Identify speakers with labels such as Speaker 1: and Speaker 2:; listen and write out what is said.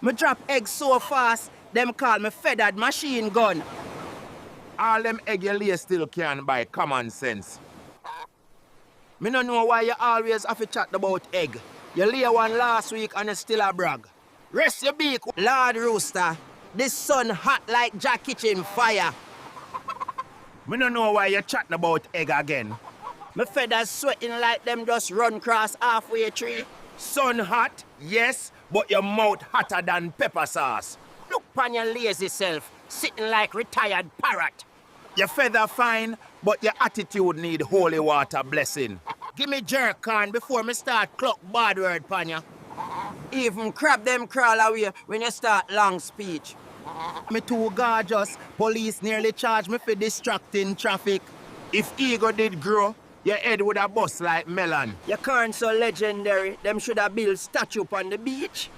Speaker 1: Me drop eggs so fast, them call me feathered machine gun.
Speaker 2: All them egg you lay still can buy common sense.
Speaker 1: Me no know why you always have to chat about egg. You lay one last week and you still a brag. Rest your beak, Lord Rooster. This sun hot like Jack Kitchen fire.
Speaker 2: Me no know why you chatting about egg again.
Speaker 1: My feathers sweating like them just run cross halfway tree.
Speaker 2: Sun hot, yes, but your mouth hotter than pepper sauce.
Speaker 1: Look pon your lazy self, sitting like retired parrot.
Speaker 2: Your feather fine, but your attitude need holy water blessing.
Speaker 1: Give me jerk corn before me start cluck bad word pon ya. Even crab them crawl away when you start long speech. Me too gorgeous, police nearly charge me for distracting traffic.
Speaker 2: If ego did grow, your head would have bust like melon.
Speaker 1: Your corn so legendary, them should have built statue on the beach.